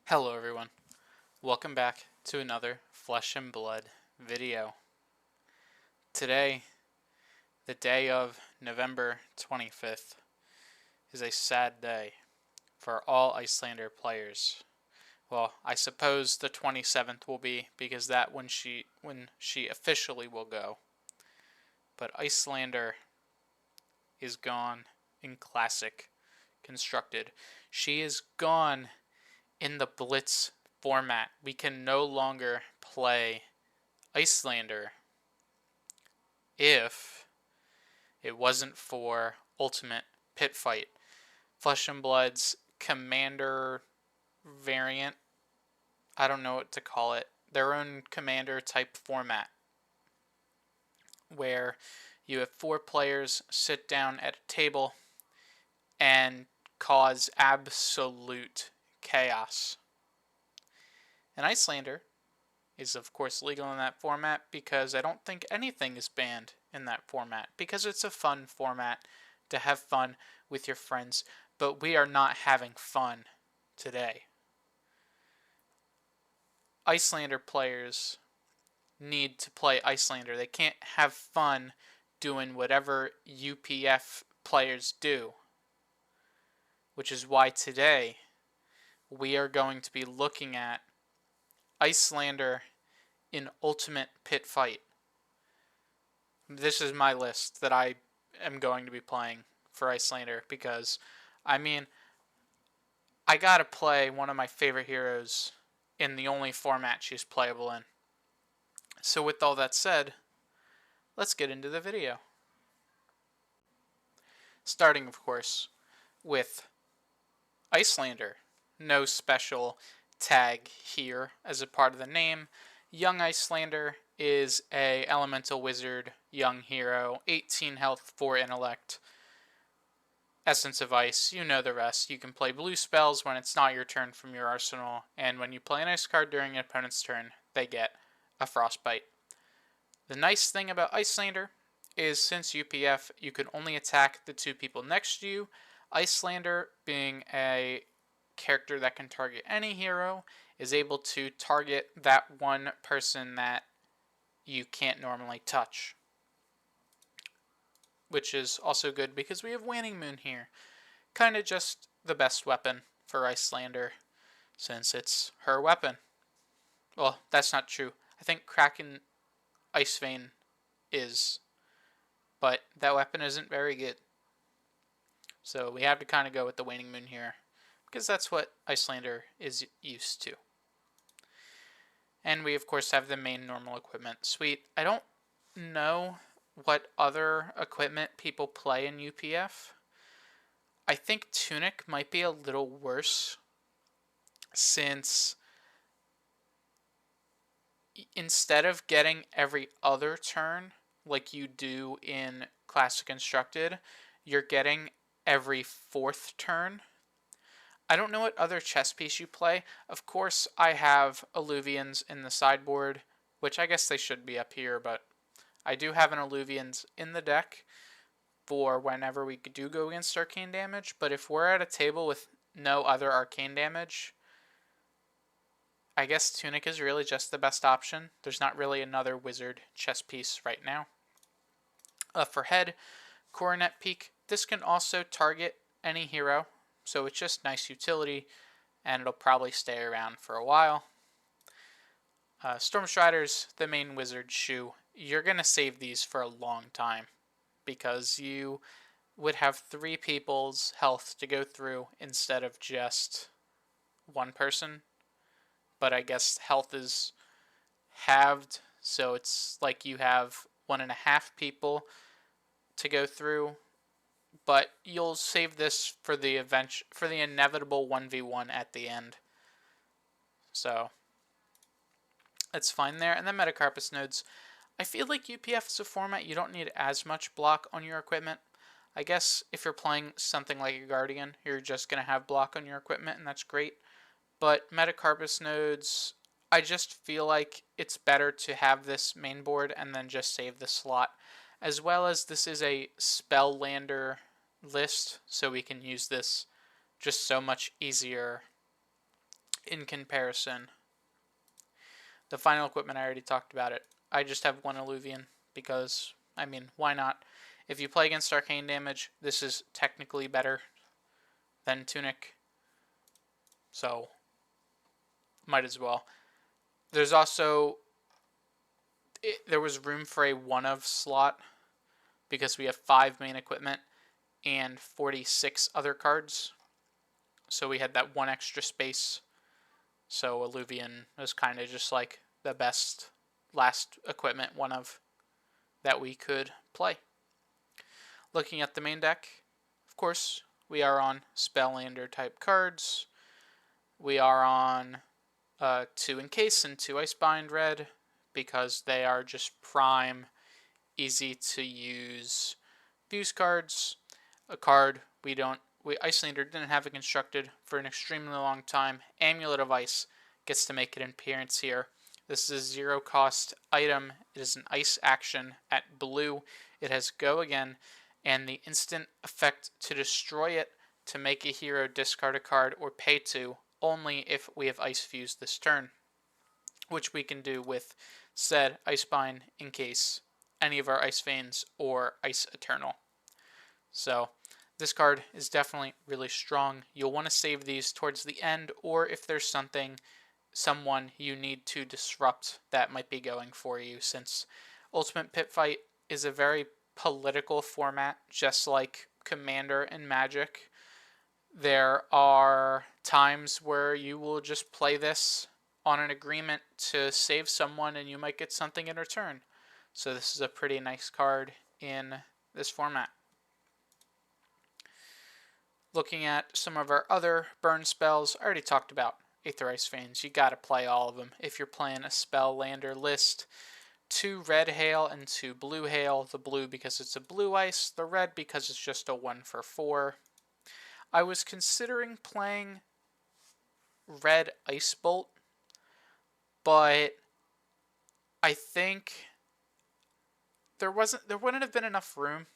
Hello everyone, welcome back to another Flesh and Blood video. Today, the day of November 25th, is a sad day for all Iyslander players. Well, I suppose the 27th will be because that when she officially will go. But Iyslander is gone in Classic Constructed. She is gone in the Blitz format. We can no longer play Iyslander if it wasn't for Ultimate Pit Fight. Flesh and Blood's Commander variant, I don't know what to call it, their own Commander type format where you have 4 players sit down at a table and cause absolute chaos. And Iyslander is of course legal in that format because I don't think anything is banned in that format because it's a fun format to have fun with your friends, but we are not having fun today. Iyslander players need to play Iyslander. They can't have fun doing whatever UPF players do, which is why today we are going to be looking at Iyslander in Ultimate Pit Fight. This is my list that I am going to be playing for Iyslander because, I mean, I gotta play one of my favorite heroes in the only format she's playable in. So with all that said, let's get into the video. Starting, of course, with Iyslander. No special tag here as a part of the name. Young Iyslander is a elemental wizard, young hero, 18 health, 4 intellect, essence of ice. You know the rest. You can play blue spells when it's not your turn from your arsenal, and when you play an ice card during an opponent's turn, they get a frostbite. The nice thing about Iyslander is since UPF, you can only attack the 2 people next to you. Iyslander, being a character that can target any hero, is able to target that one person that you can't normally touch, which is also good because we have Waning Moon here. Kind of just the best weapon for Iyslander since it's her weapon. Well, that's not true. I think Kraken Ice Vein is, but that weapon isn't very good. So we have to kind of go with the Waning Moon here because that's what Iyslander is used to. And we of course have the main normal equipment suite. I don't know what other equipment people play in UPF. I think Tunic might be a little worse since instead of getting every other turn like you do in Classic Constructed, you're getting every 4th turn. I don't know what other chess piece you play. Of course, I have Alluvians in the sideboard, which I guess they should be up here, but I do have an Alluvians in the deck for whenever we do go against arcane damage, but if we're at a table with no other arcane damage, I guess Tunic is really just the best option. There's not really another wizard chess piece right now. For head, Coronet Peak. This can also target any hero, so it's just nice utility, and it'll probably stay around for a while. Stormstrider's the main wizard shoe. You're going to save these for a long time because you would have 3 people's health to go through instead of just one person. But I guess health is halved, so it's like you have 1.5 people to go through. But you'll save this for the inevitable 1v1 at the end. So that's fine there. And then Metacarpus nodes. I feel like UPF is a format you don't need as much block on your equipment. I guess if you're playing something like a Guardian, you're just going to have block on your equipment, and that's great. But Metacarpus nodes, I just feel like it's better to have this main board and then just save the slot. As well as this is a Spelllander list, so we can use this just so much easier in comparison. The final equipment, I already talked about it. I just have one Illuvian because, I mean, why not? If you play against arcane damage, this is technically better than Tunic, so might as well. There's also, there was room for a one of slot because we have 5 main equipment and 46 other cards, so we had that one extra space. So Illuvian was kind of just like the best last equipment one of that we could play. Looking at the main deck, of course, we are on Spelllander type cards. We are on 2 Encase and 2 Icebind red because they are just prime, easy to use fuse cards. A card Iyslander didn't have it constructed for an extremely long time. Amulet of Ice gets to make an appearance here. This is a 0 cost item. It is an ice action at blue. It has go again, and the instant effect to destroy it to make a hero discard a card or pay to only if we have ice fused this turn, which we can do with said Icebind, Encase, any of our Ice Veins, or Ice Eternal. So this card is definitely really strong. You'll want to save these towards the end, or if there's someone you need to disrupt that might be going for you, since Ultimate Pit Fight is a very political format, just like Commander and Magic. There are times where you will just play this on an agreement to save someone and you might get something in return. So this is a pretty nice card in this format. Looking at some of our other burn spells, I already talked about Aether Ice Veins. You gotta play all of them if you're playing a Spelllander list. 2 red hail and 2 blue hail. The blue because it's a blue ice, the red because it's just a 1 for 4. I was considering playing red Ice Bolt, but I think there wouldn't have been enough room.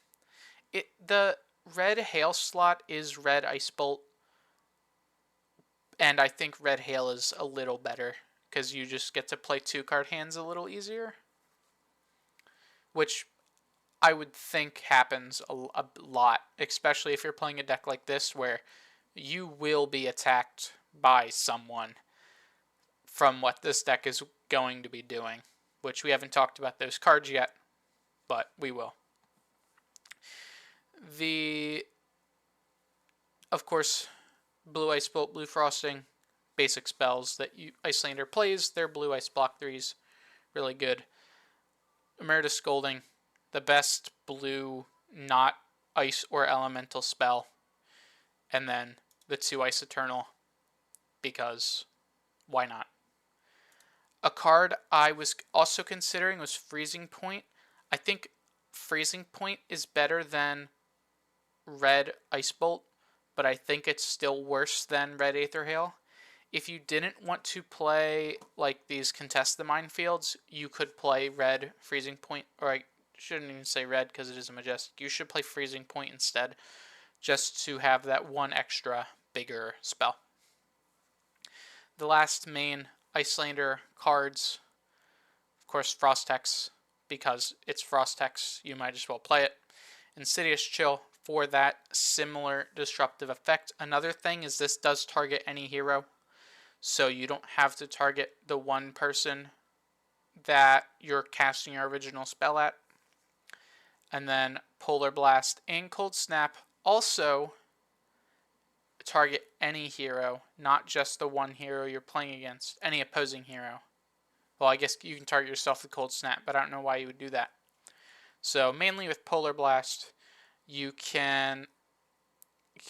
The red hail slot is red Ice Bolt, and I think red hail is a little better because you just get to play 2 card hands a little easier, which I would think happens a lot, especially if you're playing a deck like this where you will be attacked by someone from what this deck is going to be doing, which we haven't talked about those cards yet, but we will. Of course, Blue Ice Bolt, Blue Frosting, basic spells that Iyslander plays. They're blue ice block 3s, really good. Emeritus Scolding, the best blue not ice or elemental spell. And then the 2 Ice Eternal, because why not? A card I was also considering was Freezing Point. I think Freezing Point is better than red Ice Bolt, but I think it's still worse than red Aether Hail. If you didn't want to play like these Contest the Minefields, you could play red Freezing Point, or I shouldn't even say red because it is a Majestic. You should play Freezing Point instead, just to have that one extra bigger spell. The last main Iyslander cards, of course, Frost-Hex, because it's Frost-Hex, you might as well play it. Insidious Chill for that similar disruptive effect. Another thing is this does target any hero, so you don't have to target the one person that you're casting your original spell at. And then Polar Blast and Cold Snap also target any hero, not just the one hero you're playing against, any opposing hero. Well, I guess you can target yourself with Cold Snap, but I don't know why you would do that. So mainly with Polar Blast, you can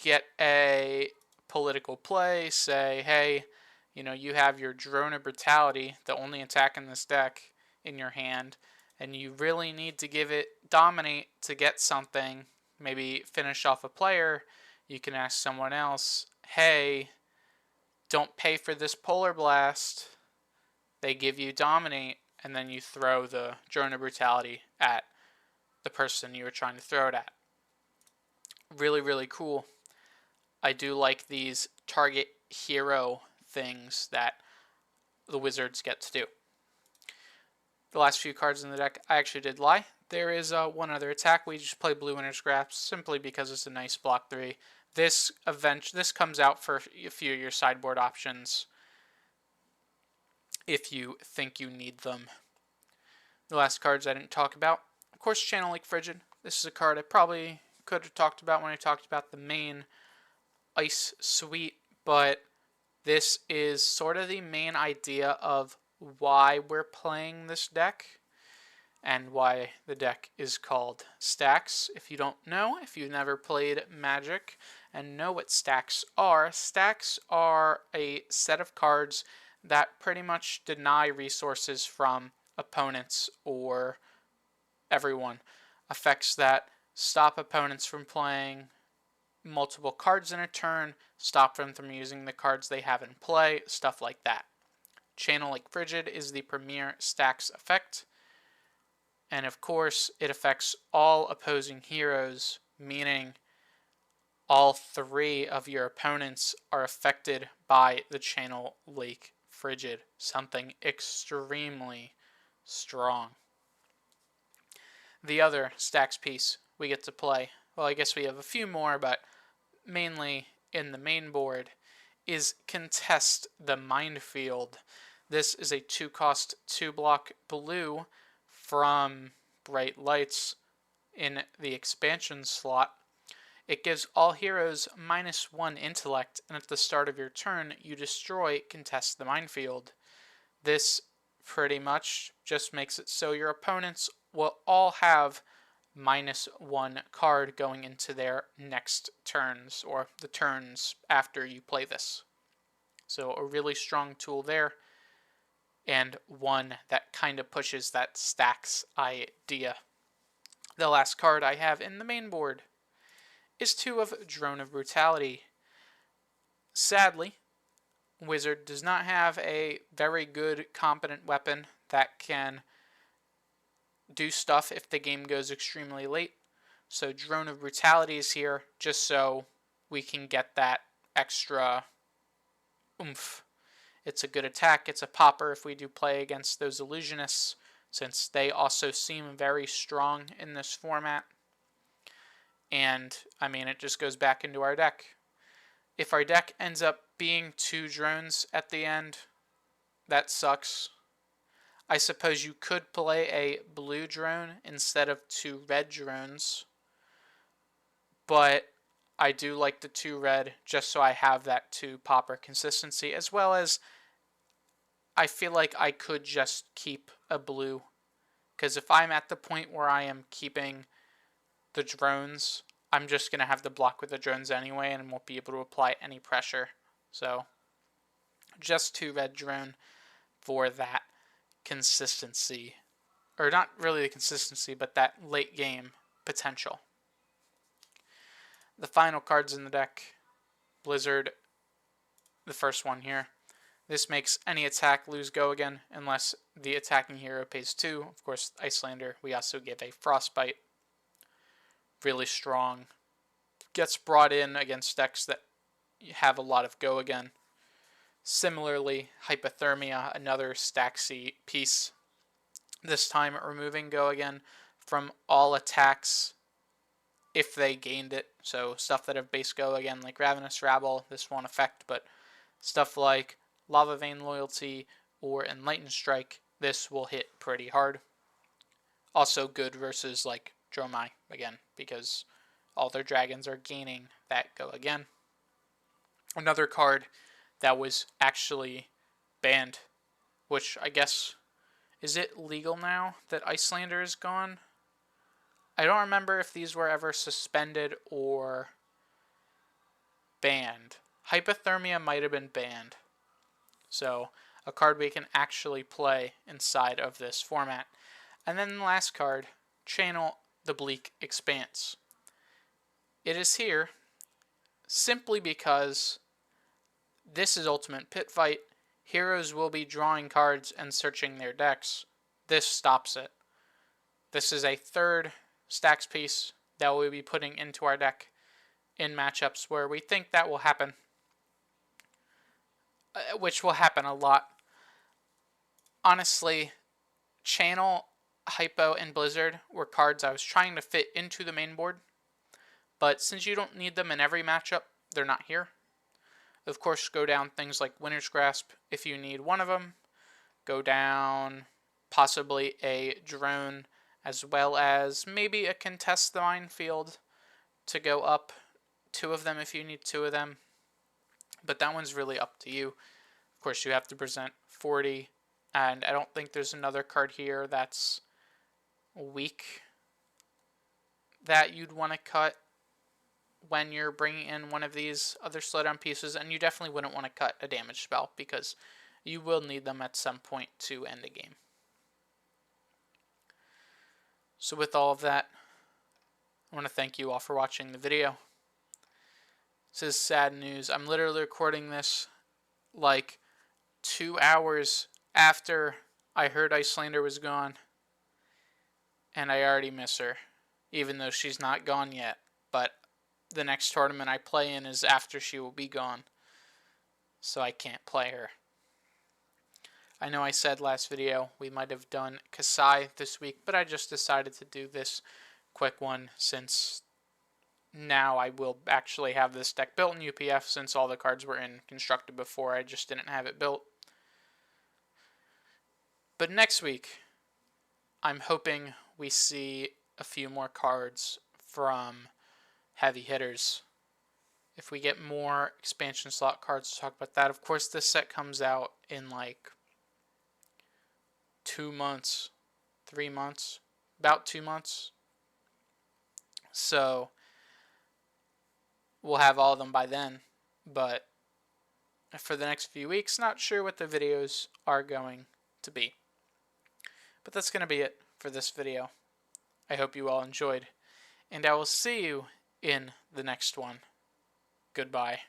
get a political play, say, hey, you have your Drone of Brutality, the only attack in this deck, in your hand, and you really need to give it Dominate to get something, maybe finish off a player. You can ask someone else, hey, don't pay for this Polar Blast. They give you Dominate, and then you throw the Drone of Brutality at the person you were trying to throw it at. Really, really cool. I do like these target hero things that the wizards get to do. The last few cards in the deck, I actually did lie. There is one other attack. We just play Blue Winter's Grasp simply because it's a nice block 3. This comes out for a few of your sideboard options if you think you need them. The last cards I didn't talk about, of course, Channel Lake Frigid. This is a card I probably could have talked about when I talked about the main Ice Suite, but this is sort of the main idea of why we're playing this deck and why the deck is called Stacks. If you don't know, if you've never played Magic and know what stacks are a set of cards that pretty much deny resources from opponents or everyone. Effects that stop opponents from playing multiple cards in a turn, stop them from using the cards they have in play, stuff like that. Channel Lake Frigid is the premier stacks effect, and of course it affects all opposing heroes, meaning all 3 of your opponents are affected by the Channel Lake Frigid, something extremely strong. The other stacks piece we get to play, well, I guess we have a few more, but mainly in the main board, is Contest the Minefield. This is a 2-cost, 2-block blue from Bright Lights in the expansion slot. It gives all heroes -1 intellect, and at the start of your turn, you destroy Contest the Minefield. This pretty much just makes it so your opponents will all have -1 card going into their next turns, or the turns after you play this. So a really strong tool there, and one that kind of pushes that stacks idea. The last card I have in the main board is 2 of Drone of Brutality. Sadly, Wizard does not have a very good, competent weapon that can do stuff if the game goes extremely late. So Drone of Brutality is here just so we can get that extra oomph. It's a good attack. It's a popper if we do play against those illusionists, since they also seem very strong in this format. And, I mean, it just goes back into our deck. If our deck ends up being 2 drones at the end, that sucks. I suppose you could play a blue drone instead of 2 red drones, but I do like the 2 red just so I have that 2 popper consistency, as well as I feel like I could just keep a blue, because if I'm at the point where I am keeping the drones, I'm just going to have to block with the drones anyway and won't be able to apply any pressure. So just 2 red drone for that consistency, or not really the consistency, but that late game potential. The final cards in the deck, Blizzard, the first one here. This makes any attack lose go again unless the attacking hero pays 2. Of course, Iyslander, we also give a Frostbite. Really strong. Gets brought in against decks that have a lot of go again. Similarly, Hypothermia, another stacksy piece. This time removing go again from all attacks if they gained it. So stuff that have base go again, like Ravenous Rabble, this won't affect, but stuff like Lava Vein Loyalty or Enlightened Strike, this will hit pretty hard. Also good versus like Dromai again, because all their dragons are gaining that go again. Another card that was actually banned, which I guess, is it legal now that Iyslander is gone? I don't remember if these were ever suspended or banned. Hypothermia might have been banned. So, a card we can actually play inside of this format. And then the last card, Channel the Bleak Expanse. It is here simply because this is Ultimate Pit Fight. Heroes will be drawing cards and searching their decks. This stops it. This is a 3rd stacks piece that we'll be putting into our deck in matchups where we think that will happen. which will happen a lot. Honestly, Channel, Hypo, and Blizzard were cards I was trying to fit into the main board, but since you don't need them in every matchup, they're not here. Of course, go down things like Winter's Grasp if you need one of them. Go down possibly a drone, as well as maybe a Contest the Minefield to go up 2 of them if you need 2 of them. But that one's really up to you. Of course, you have to present 40, and I don't think there's another card here that's weak that you'd want to cut when you're bringing in one of these other slowdown pieces, and you definitely wouldn't want to cut a damage spell because you will need them at some point to end the game. So with all of that, I want to thank you all for watching the video. This is sad news. I'm literally recording this like 2 hours after I heard Iyslander was gone, and I already miss her, even though she's not gone yet. But the next tournament I play in is after she will be gone, so I can't play her. I know I said last video we might have done Kasai this week, but I just decided to do this quick one since now I will actually have this deck built in UPF, since all the cards were in constructed before. I just didn't have it built. But next week, I'm hoping we see a few more cards from heavy hitters. If we get more expansion slot cards to talk about that. Of course, this set comes out in like 2 months, 3 months, about 2 months. So we'll have all of them by then, but for the next few weeks, not sure what the videos are going to be. But that's going to be it for this video. I hope you all enjoyed, and I will see you in the next one. Goodbye.